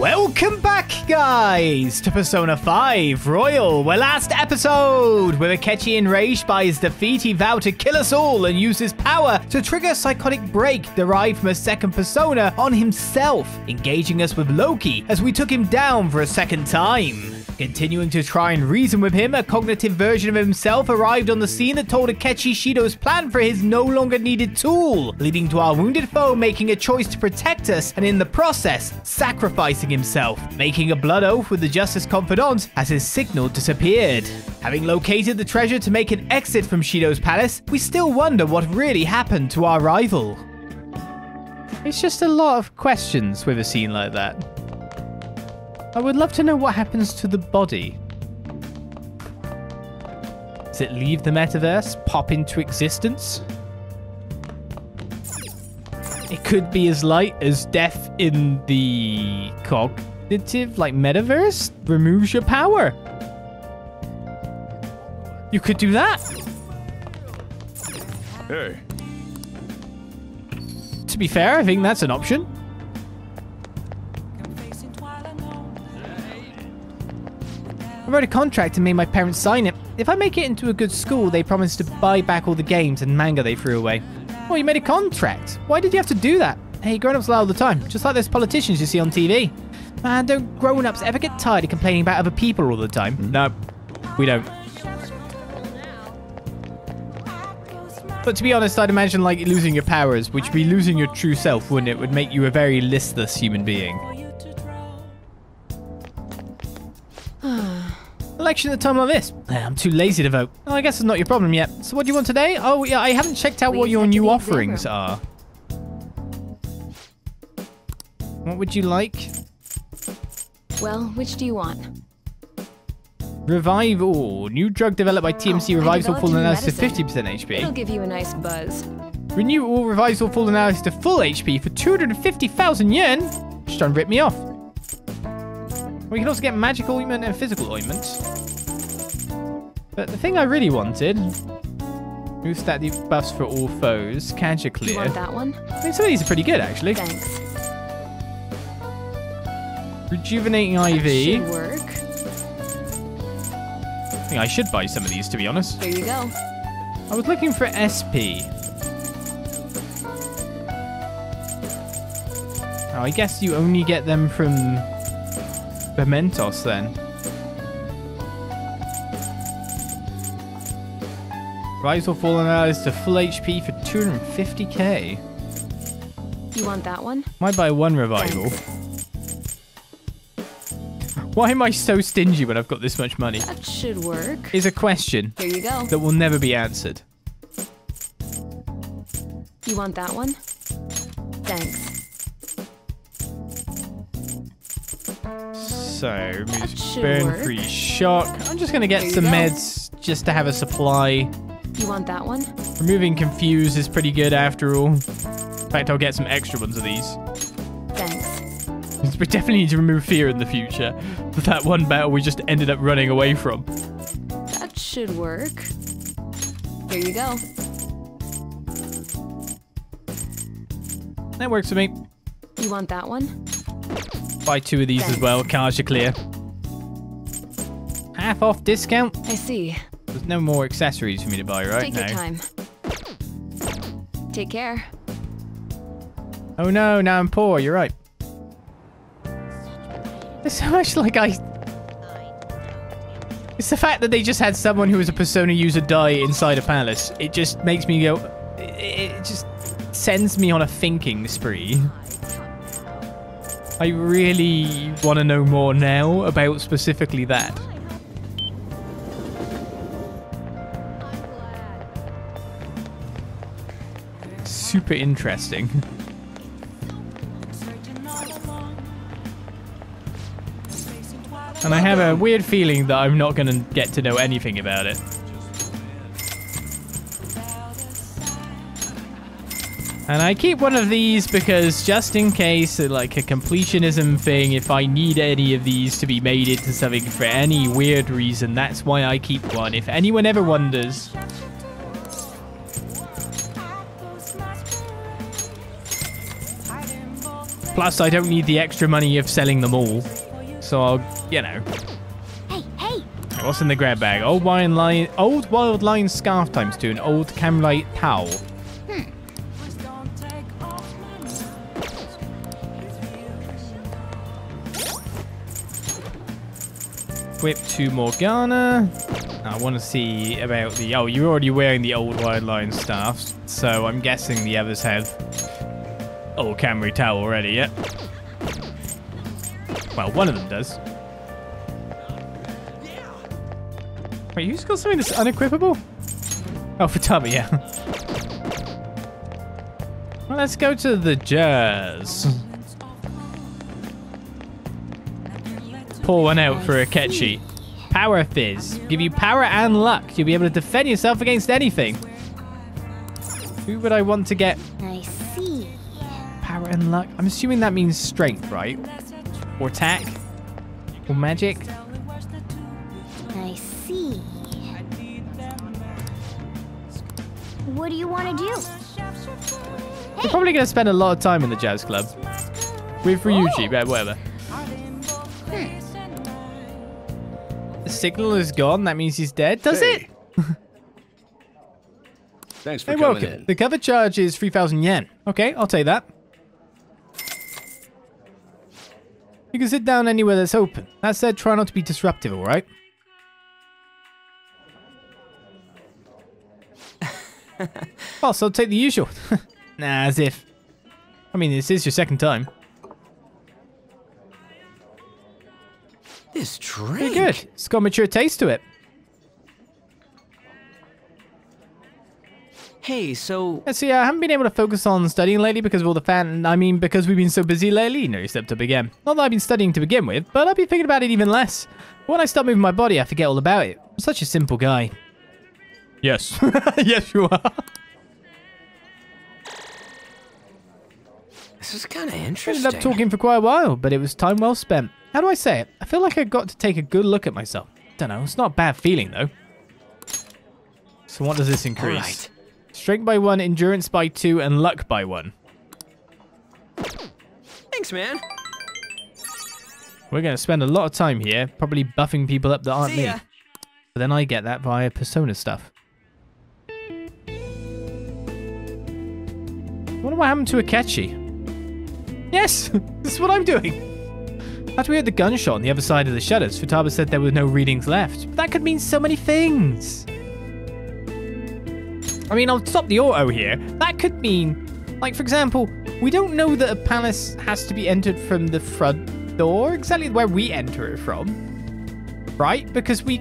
Welcome back, guys, to Persona 5 Royal, where last episode, with Akechi enraged by his defeat, he vowed to kill us all and use his power to trigger a psychotic break derived from a second persona on himself, engaging us with Loki as we took him down for a second time. Continuing to try and reason with him, a cognitive version of himself arrived on the scene that told Akechi Shido's plan for his no longer needed tool, leading to our wounded foe making a choice to protect us and in the process, sacrificing himself, making a blood oath with the Justice Confidant as his signal disappeared. Having located the treasure to make an exit from Shido's palace, we still wonder what really happened to our rival. It's just a lot of questions with a scene like that. I would love to know what happens to the body. Does it leave the metaverse? Pop into existence? It could be as light as death in the cognitive, like, metaverse. Removes your power. You could do that. Hey. To be fair, I think that's an option. I wrote a contract and made my parents sign it. If I make it into a good school, they promise to buy back all the games and manga they threw away. Oh, you made a contract? Why did you have to do that? Hey, grown-ups lie all the time, just like those politicians you see on TV. Man, don't grown-ups ever get tired of complaining about other people all the time? No, we don't. But to be honest, I'd imagine like losing your powers, which would be losing your true self, wouldn't it? Would make you a very listless human being. Election at a time like this. I'm too lazy to vote. Oh, I guess it's not your problem yet. So what do you want today? Oh, yeah, I haven't checked out what your new offerings are. What would you like? Well, which do you want? Revive All. New drug developed by TMC revives all full analysis to 50% HP. It'll give you a nice buzz. Renew All revives all full analysis to full HP for 250,000 yen? Just trying to rip me off. We can also get magic ointment and physical ointment. But the thing I really wanted... Boost stat buffs for all foes. Cancer clear. You want that one? I mean, some of these are pretty good, actually. Thanks. Rejuvenating IV. Should work. I think I should buy some of these, to be honest. Here you go. I was looking for SP. Oh, I guess you only get them from... Mementos then. Rise or fall analysis to full HP for 250k. You want that one? Might buy one revival. Why am I so stingy when I've got this much money? That should work. Is a question Here you go. that will never be answered. You want that one? Thanks. So, burn free shock. I'm just going to get some meds just to have a supply. You want that one? Removing confuse is pretty good after all. In fact, I'll get some extra ones of these. Thanks. We definitely need to remove fear in the future. That one battle we just ended up running away from. That should work. Here you go. That works for me. You want that one? Buy two of these as well. Cars are clear. Half off discount. I see. There's no more accessories for me to buy right Take now. your time. Take care. Oh no, now I'm poor. You're right. There's so much like It's the fact that they just had someone who was a Persona user die inside a palace. It just makes me go... It just sends me on a thinking spree. I really want to know more now about specifically that. Super interesting. And I have a weird feeling that I'm not going to get to know anything about it. And I keep one of these because just in case, like a completionism thing, if I need any of these to be made into something for any weird reason, that's why I keep one. If anyone ever wonders. Plus, I don't need the extra money of selling them all. So I'll, you know. Hey, hey! What's in the grab bag? Old wild lion scarf times 2, an old camlite towel. Whip 2 Morgana. I want to see about the... Oh, you're already wearing the old wild lion staff, so I'm guessing the others have old Camry towel already, yeah? Well, one of them does. Wait, who's got something that's unequipable? Oh, Futaba, yeah. Well, let's go to the jazz. Pour one out for Akechi. Power Fizz. Give you power and luck. You'll be able to defend yourself against anything. Who would I want to get? I see. Power and luck. I'm assuming that means strength, right? Or attack? Or magic? I see. What do you want to do? We're probably going to spend a lot of time in the jazz club. With Ryuji, but whatever. The signal is gone. That means he's dead. Does it? Thanks for Hey, coming welcome. in. The cover charge is 3,000 yen. Okay, I'll take that. You can sit down anywhere that's open. That said, try not to be disruptive, all right? Boss, I'll take the usual. Nah, as if. I mean, this is your second time. This drink. Pretty good. It's got a mature taste to it. Hey, so Yeah, see, I haven't been able to focus on studying lately because of all the because we've been so busy lately. No, stepped up again. Not that I've been studying to begin with, but I've been thinking about it even less. When I start moving my body, I forget all about it. I'm such a simple guy. Yes. Yes, you are. this is kind of I interesting. ended up talking for quite a while, but it was time well spent. How do I say it? I feel like I got to take a good look at myself. Don't know. It's not a bad feeling, though. So what does this increase? All right. Strength by 1, endurance by 2, and luck by 1. Thanks, man. We're going to spend a lot of time here, probably buffing people up that aren't See me. ya. But then I get that via persona stuff. I wonder what happened to Akechi. Yes, this is what I'm doing. After we heard the gunshot on the other side of the shutters, Futaba said there were no readings left. But that could mean so many things. I mean, I'll stop the auto here. That could mean, like, for example, we don't know that a palace has to be entered from the front door, exactly where we enter it from, right? Because we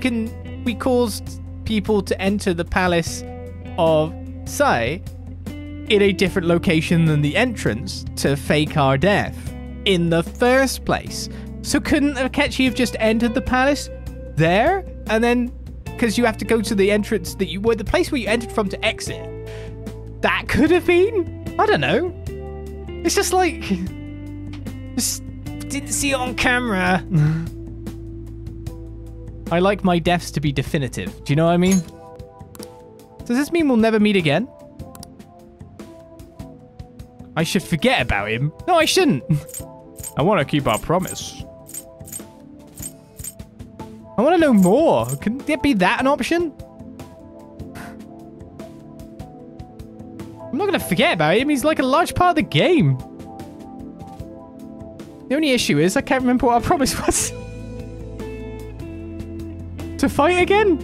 caused people to enter the palace of Sai in a different location than the entrance to fake our death in the first place. So couldn't Akechi have just entered the palace there and then... Because you have to go to the entrance that you were the place where you entered from to exit. That could have been. I don't know. It's just like just didn't see it on camera. I like my deaths to be definitive. Do you know what I mean? Does this mean we'll never meet again? I should forget about him. No, I shouldn't. I want to keep our promise. I want to know more. Can there be that an option? I'm not going to forget about him. He's like a large part of the game. The only issue is I can't remember what our promise was. To fight again?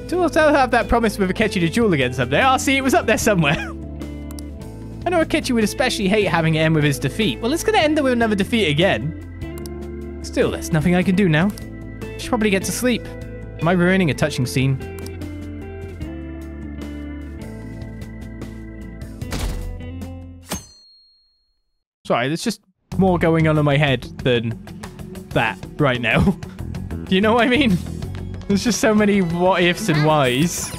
Do I have that promise with Akechi to duel again someday? Oh, see, it was up there somewhere. I know Akechi would especially hate having it end with his defeat. Well, it's going to end with another defeat again. Still, there's nothing I can do now. I should probably get to sleep. Am I ruining a touching scene? Sorry, there's just more going on in my head than that right now. Do you know what I mean? There's just so many what ifs and whys.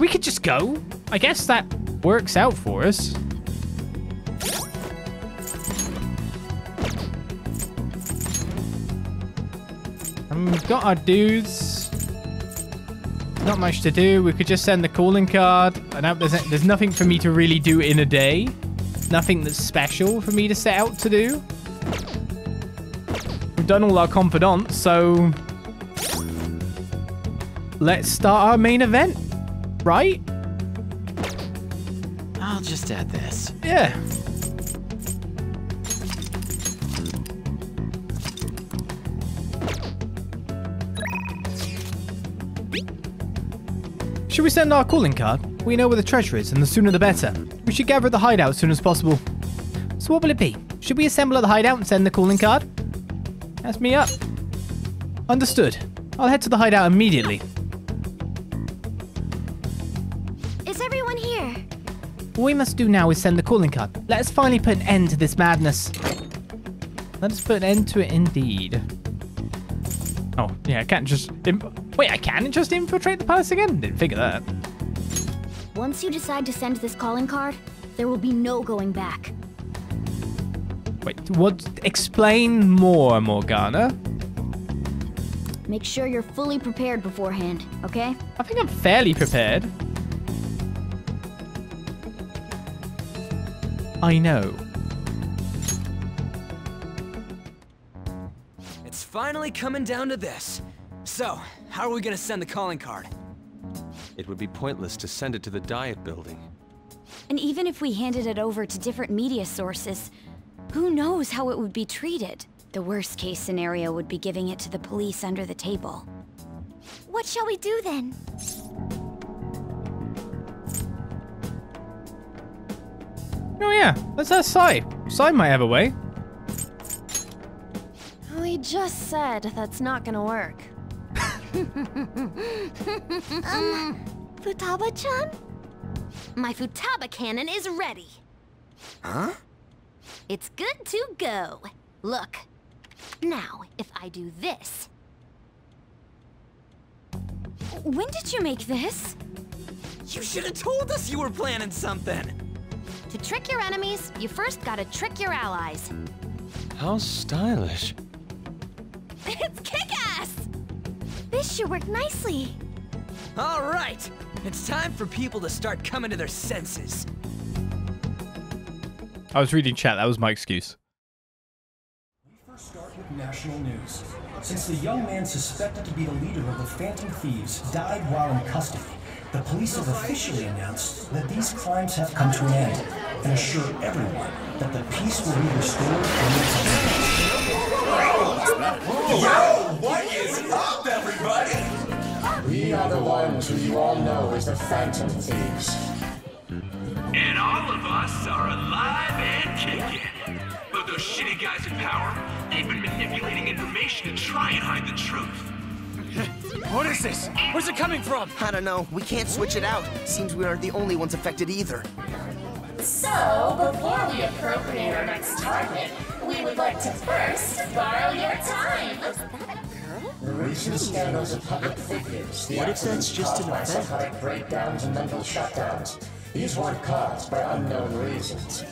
We could just go. I guess that works out for us. We've got our dudes. not much to do. We could just send the calling card. I know there's nothing for me to really do in a day. Nothing that's special for me to set out to do. We've done all our confidants, so let's start our main event, right? I'll just add this. Yeah. Should we send our calling card? We know where the treasure is, and the sooner the better. We should gather at the hideout as soon as possible. So what will it be? Should we assemble at the hideout and send the calling card? That's me up. Understood. I'll head to the hideout immediately. Is everyone here? What we must do now is send the calling card. Let us finally put an end to this madness. Let us put an end to it indeed. Oh, yeah, I can't just... Wait, I can just infiltrate the palace again? Didn't figure that. Once you decide to send this calling card, there will be no going back. Wait, what? Explain more, Morgana. Make sure you're fully prepared beforehand, okay? I think I'm fairly prepared. I know. It's finally coming down to this. So, how are we gonna send the calling card? It would be pointless to send it to the Diet Building. And even if we handed it over to different media sources, who knows how it would be treated? The worst case scenario would be giving it to the police under the table. What shall we do then? Oh yeah, let's ask Sai. Sai might have a way. We just said that's not gonna work. Futaba-chan? My Futaba cannon is ready. Huh? It's good to go. Look. Now, if I do this... When did you make this? You should have told us you were planning something! To trick your enemies, you first gotta trick your allies. How stylish. It's kick-ass! This should work nicely. Alright! It's time for people to start coming to their senses. I was reading chat, that was my excuse. We first start with national news. Since the young man suspected to be the leader of the Phantom Thieves died while in custody, the police have officially announced that these crimes have come to an end and assure everyone that the peace will be restored in the community. Yo, what is up, everybody? We are the ones who you all know as the Phantom Thieves. And all of us are alive and kicking. But those shitty guys in power, they've been manipulating information to try and hide the truth. What is this? Where's it coming from? I don't know. We can't switch it out. Seems we aren't the only ones affected either. So, before we appropriate our next target, we would like to first borrow your time. The recent scandals of public figures, the accidents caused by psychotic breakdowns and mental shutdowns, these weren't caused by unknown reasons.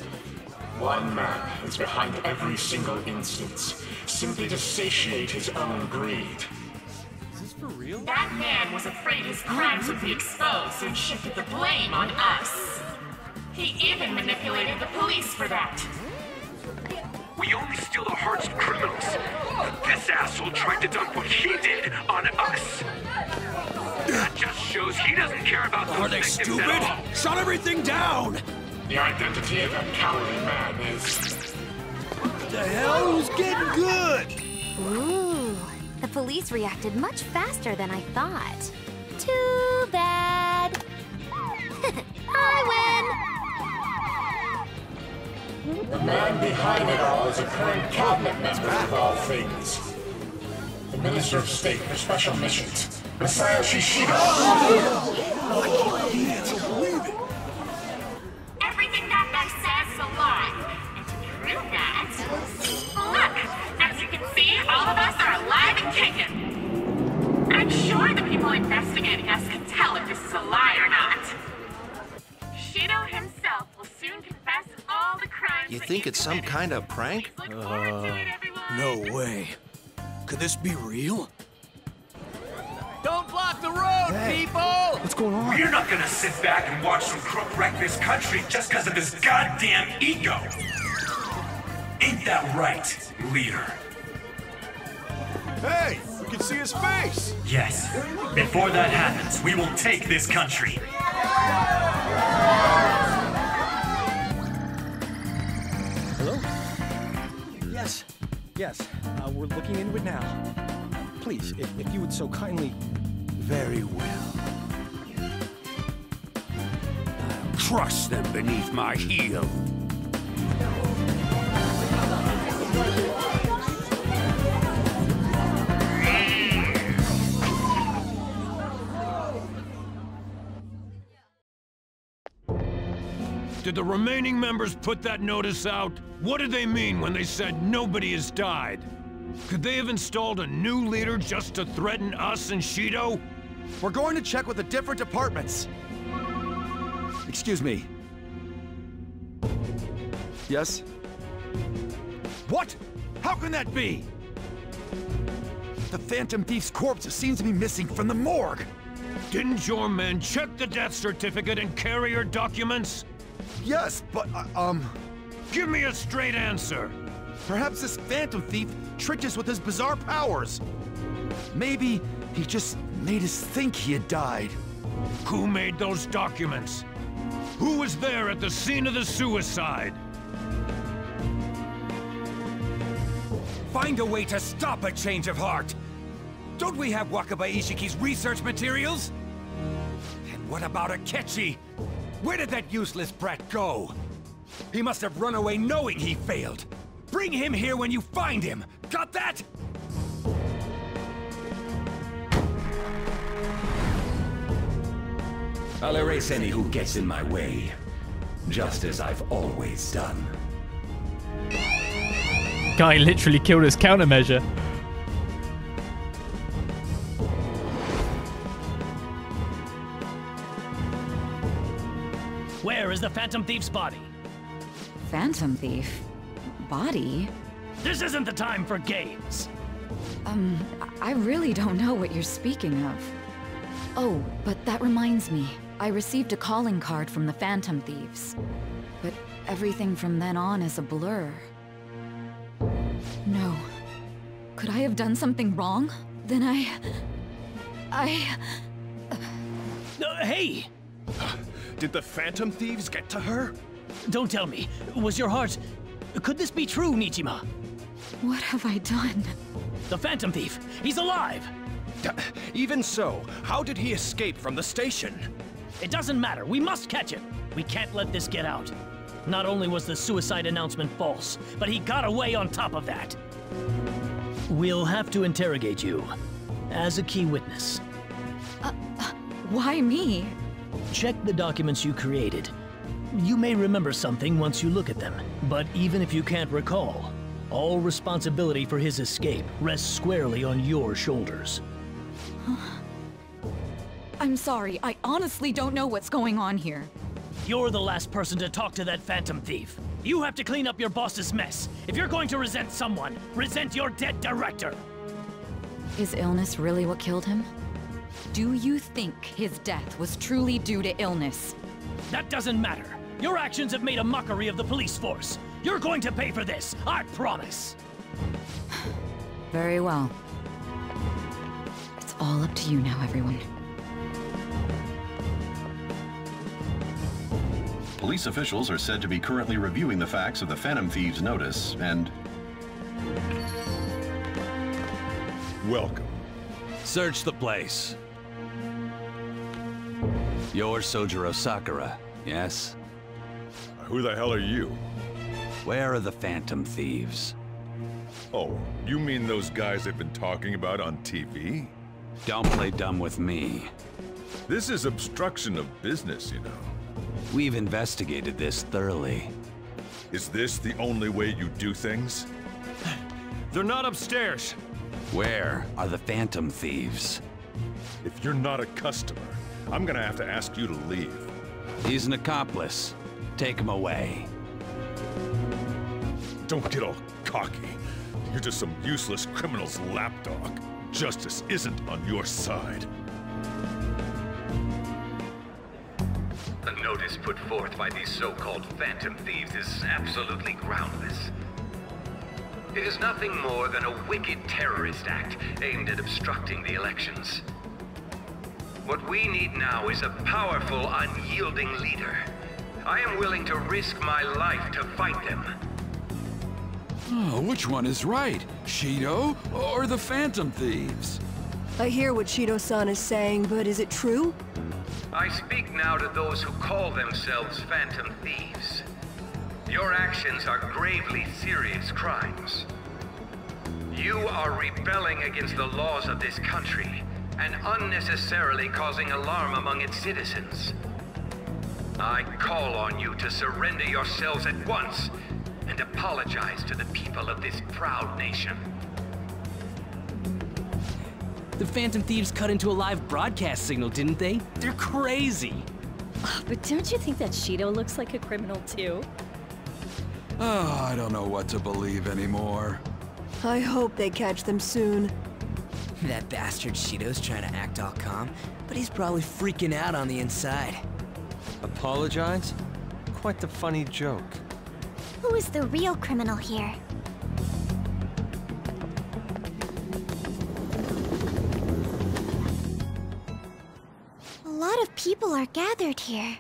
One man is behind every single instance, simply to satiate his own greed. That man was afraid his crimes would be exposed and shifted the blame on us. He even manipulated the police for that. We only steal the hearts of criminals. This asshole tried to dump what he did on us. That just shows he doesn't care about those victims at all. Are they stupid? Shut everything down! The identity of that cowardly man is... What the hell? Who's getting good? Ooh, the police reacted much faster than I thought. Too bad. I The man behind it all is a current cabinet member of all things. The Minister of State for Special Missions, Messiah Shido. Everything that man says is a lie. And to prove that, look, as you can see, all of us are alive and kicking. I'm sure the people investigating us can tell if this is a lie or not. Shido himself will soon confess all the crimes. You think it's some kind of prank? No way. Could this be real? Don't block the road! out, people! What's going on? We're not gonna sit back and watch some crook wreck this country just because of his goddamn ego. Ain't that right, leader? Hey, we can see his face! Yes. Before that happens, we will take this country. Hello? Yes, we're looking into it now. Please, if you would so kindly... Very well. I'll crush them beneath my heel. Did the remaining members put that notice out? What did they mean when they said nobody has died? Could they have installed a new leader just to threaten us and Shido? We're going to check with the different departments. Excuse me. Yes? What? How can that be? The Phantom Thief's corpse seems to be missing from the morgue. Didn't your men check the death certificate and carrier documents? Yes, but, Give me a straight answer. Perhaps this Phantom Thief tricked us with his bizarre powers. Maybe he just made us think he had died. Who made those documents? Who was there at the scene of the suicide? Find a way to stop a change of heart. Don't we have Wakaba Ishiki's research materials? And what about Akechi? Where did that useless brat go? He must have run away knowing he failed. Bring him here when you find him. Got that? I'll erase any who gets in my way, just as I've always done. Guy literally killed his countermeasure. Where is the Phantom Thief's body? Phantom Thief? Body? This isn't the time for games. I really don't know what you're speaking of. Oh, but that reminds me. I received a calling card from the Phantom Thieves. But everything from then on is a blur. No. Could I have done something wrong? Then Hey! Did the Phantom Thieves get to her? Don't tell me. Was your heart... Could this be true, Nichima? What have I done? The Phantom Thief! He's alive! Even so, how did he escape from the station? It doesn't matter. We must catch him. We can't let this get out. Not only was the suicide announcement false, but he got away on top of that. We'll have to interrogate you as a key witness. Why me? Check the documents you created. You may remember something once you look at them, but even if you can't recall, all responsibility for his escape rests squarely on your shoulders. I'm sorry, I honestly don't know what's going on here. You're the last person to talk to that Phantom Thief. You have to clean up your boss's mess. If you're going to resent someone, resent your dead director. Is illness really what killed him? Do you think his death was truly due to illness? That doesn't matter. Your actions have made a mockery of the police force. You're going to pay for this, I promise. Very well. It's all up to you now, everyone. Police officials are said to be currently reviewing the facts of the Phantom Thieves' notice, and... Welcome. Search the place. You're Sojiro Sakura, yes? Who the hell are you? Where are the Phantom Thieves? Oh, you mean those guys they've been talking about on TV? Don't play dumb with me. This is obstruction of business, you know. We've investigated this thoroughly. Is this the only way you do things? They're not upstairs. Where are the Phantom Thieves? If you're not a customer, I'm gonna have to ask you to leave. He's an accomplice. Take him away. Don't get all cocky. You're just some useless criminal's lapdog. Justice isn't on your side. notice put forth by these so-called Phantom Thieves is absolutely groundless. It is nothing more than a wicked terrorist act aimed at obstructing the elections. What we need now is a powerful, unyielding leader. I am willing to risk my life to fight them. Oh, which one is right? Shido or the Phantom Thieves? I hear what Shido-san is saying, but is it true? I speak now to those who call themselves Phantom Thieves. Your actions are gravely serious crimes. You are rebelling against the laws of this country and unnecessarily causing alarm among its citizens. I call on you to surrender yourselves at once and apologize to the people of this proud nation. The Phantom Thieves cut into a live broadcast signal, didn't they? They're crazy. Oh, but don't you think that Shido looks like a criminal too? Oh, I don't know what to believe anymore. I hope they catch them soon. That bastard Shido's trying to act all calm, but he's probably freaking out on the inside. Apologize? Quite the funny joke. Who is the real criminal here? A lot of people are gathered here.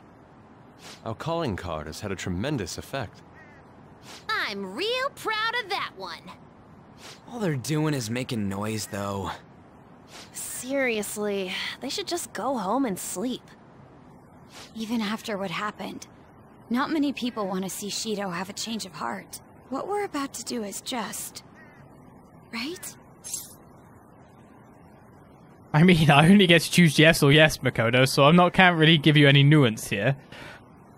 Our calling card has had a tremendous effect. I'm real proud of that one. All they're doing is making noise, though. Seriously, they should just go home and sleep. Even after what happened, not many people want to see Shido have a change of heart. What we're about to do is just... right? I mean, I only get to choose yes or yes, Makoto, so can't really give you any nuance here.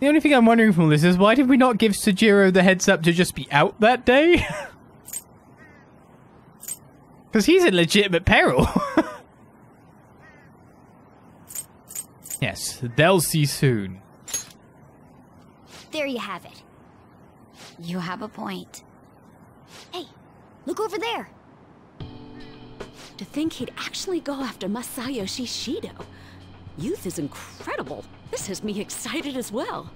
The only thing I'm wondering from this is, why did we not give Sojiro the heads up to just be out that day? Because he's in legitimate peril. Yes, they'll see soon. There you have it. You have a point. Hey, look over there. To think he'd actually go after Masayoshi Shido. Youth is incredible. This has me excited as well.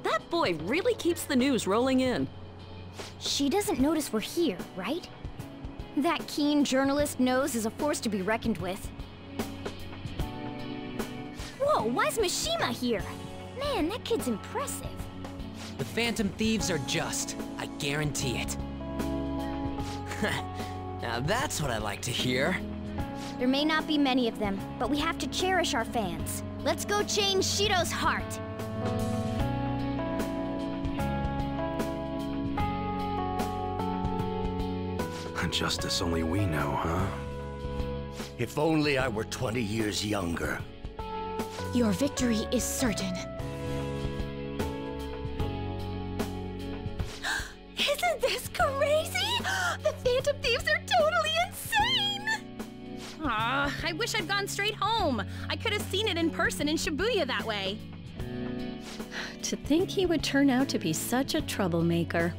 That boy really keeps the news rolling in. She doesn't notice we're here, right? That keen journalist nose is a force to be reckoned with. Whoa, why's Mishima here? Man, that kid's impressive. The Phantom Thieves are just. I guarantee it. Now that's what I like to hear. There may not be many of them, but we have to cherish our fans. Let's go change Shido's heart. Justice only we know, huh? If only I were 20 years younger. Your victory is certain. Isn't this crazy? The Phantom Thieves are totally insane! Aw, I wish I'd gone straight home. I could have seen it in person in Shibuya that way. To think he would turn out to be such a troublemaker.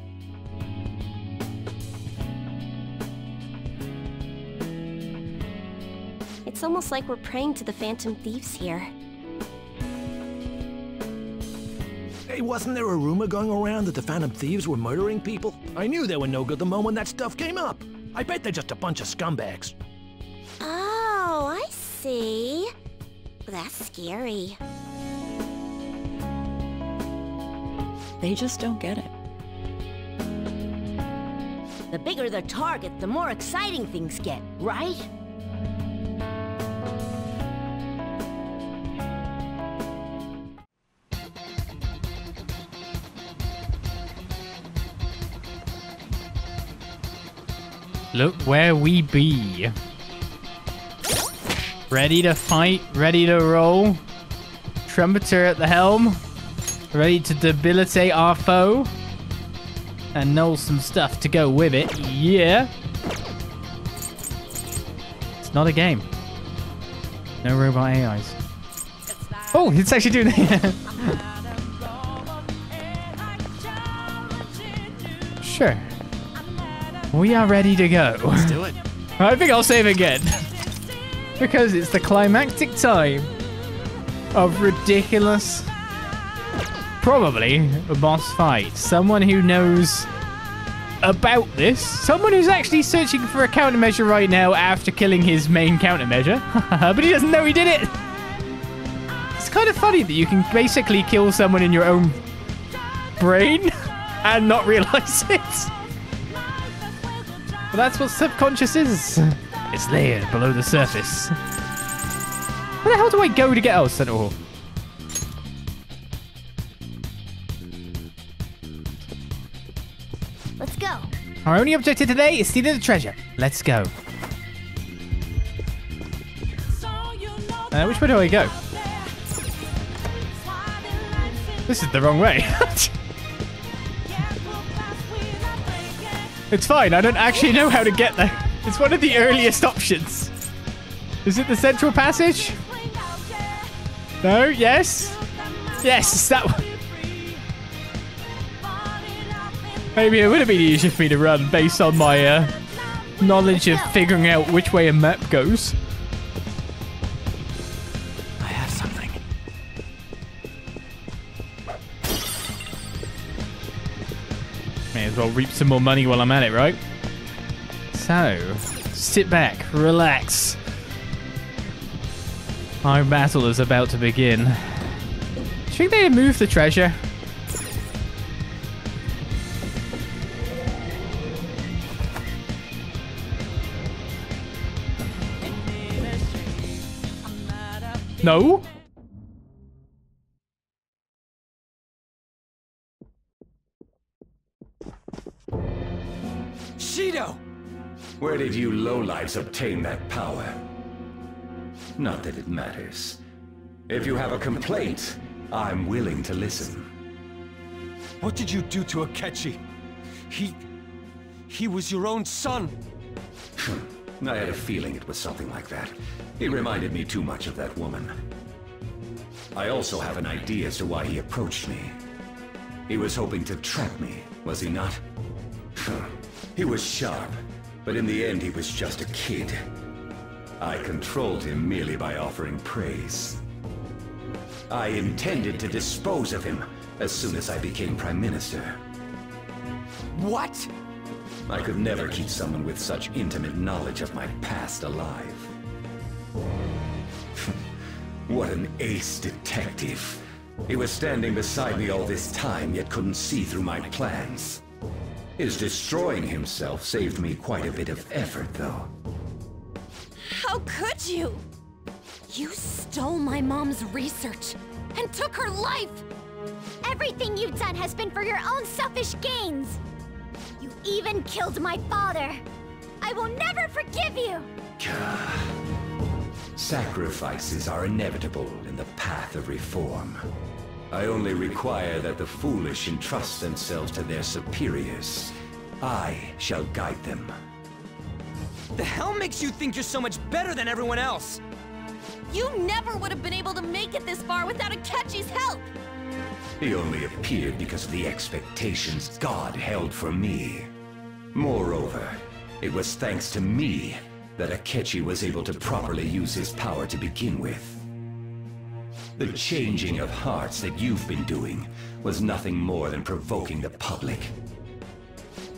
It's almost like we're praying to the Phantom Thieves here. Hey, wasn't there a rumor going around that the Phantom Thieves were murdering people? I knew they were no good the moment that stuff came up. I bet they're just a bunch of scumbags. Oh, I see. That's scary. They just don't get it. The bigger the target, the more exciting things get, right? Look where we be. Ready to fight, ready to roll. Trumpeter at the helm. Ready to debilitate our foe. And know some stuff to go with it. Yeah. It's not a game. No robot AIs. Oh, it's actually doing it. Sure. We are ready to go. Let's do it. I think I'll save again. Because it's the climactic time of ridiculous probably a boss fight. Someone who knows about this. Someone who's actually searching for a countermeasure right now after killing his main countermeasure. But he doesn't know he did it. It's kind of funny that you can basically kill someone in your own brain and not realize it. But that's what subconscious is. It's layered below the surface. Where the hell do I go to get... Oh, Center Hall. Let's go. Our only objective today is stealing the treasure. Let's go. Which way do I go? This is the wrong way. It's fine, I don't actually know how to get there. It's one of the earliest options. Is it the central passage? No? Yes? Yes, it's that one. Maybe it would have been easier for me to run based on my knowledge of figuring out which way a map goes. I have something. May as well reap some more money while I'm at it, right? So, sit back, relax. Our battle is about to begin. Do you think they moved the treasure? No? Shido! Where did you lowlifes obtain that power? Not that it matters. If you have a complaint, I'm willing to listen. What did you do to Akechi? He was your own son. I had a feeling it was something like that. He reminded me too much of that woman. I also have an idea as to why he approached me. He was hoping to trap me, was he not? He was sharp, but in the end he was just a kid. I controlled him merely by offering praise. I intended to dispose of him as soon as I became Prime Minister. What? I could never keep someone with such intimate knowledge of my past alive. What an ace detective. He was standing beside me all this time, yet couldn't see through my plans. His destroying himself saved me quite a bit of effort, though. How could you? You stole my mom's research and took her life! Everything you've done has been for your own selfish gains! You even killed my father! I will never forgive you! Sacrifices are inevitable in the path of reform. I only require that the foolish entrust themselves to their superiors. I shall guide them. The hell makes you think you're so much better than everyone else? You never would have been able to make it this far without Akechi's help! He only appeared because of the expectations God held for me. Moreover, it was thanks to me that Akechi was able to properly use his power to begin with. The changing of hearts that you've been doing was nothing more than provoking the public.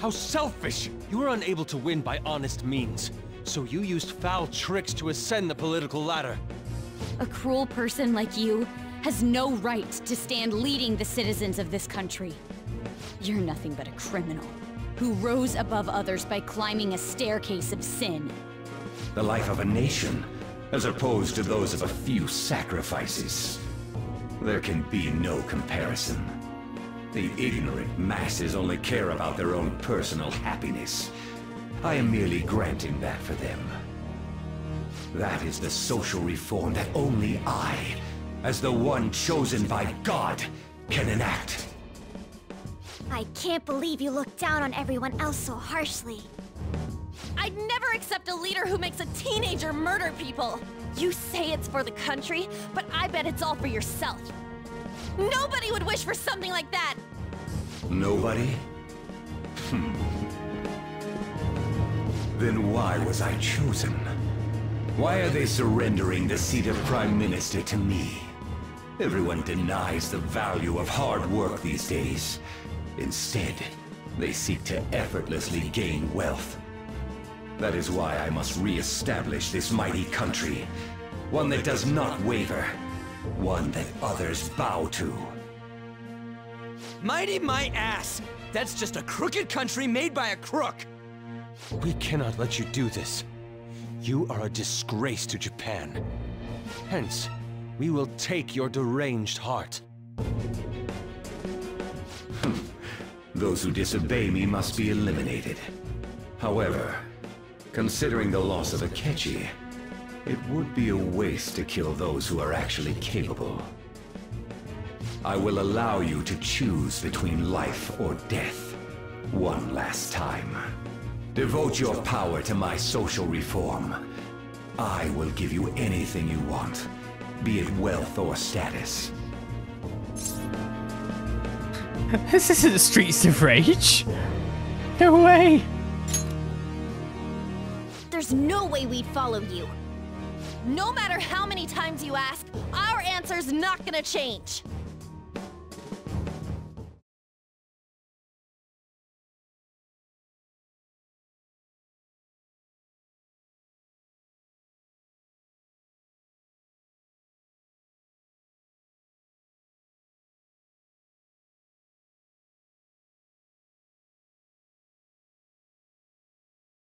How selfish! You were unable to win by honest means, so you used foul tricks to ascend the political ladder. A cruel person like you has no right to stand leading the citizens of this country. You're nothing but a criminal who rose above others by climbing a staircase of sin. The life of a nation, as opposed to those of a few sacrifices. There can be no comparison. The ignorant masses only care about their own personal happiness. I am merely granting that for them. That is the social reform that only I, as the one chosen by God, can enact. I can't believe you look down on everyone else so harshly. I'd never accept a leader who makes a teenager murder people! You say it's for the country, but I bet it's all for yourself. Nobody would wish for something like that! Nobody? Then why was I chosen? Why are they surrendering the seat of Prime Minister to me? Everyone denies the value of hard work these days. Instead, they seek to effortlessly gain wealth. That is why I must re-establish this mighty country. One that does not waver. One that others bow to. Mighty my ass! That's just a crooked country made by a crook! We cannot let you do this. You are a disgrace to Japan. Hence, we will take your deranged heart. Those who disobey me must be eliminated. However, considering the loss of Akechi, it would be a waste to kill those who are actually capable. I will allow you to choose between life or death. One last time. Devote your power to my social reform. I will give you anything you want, be it wealth or status. This isn't the Streets of Rage. No way. There's no way we'd follow you. No matter how many times you ask, our answer's not gonna change.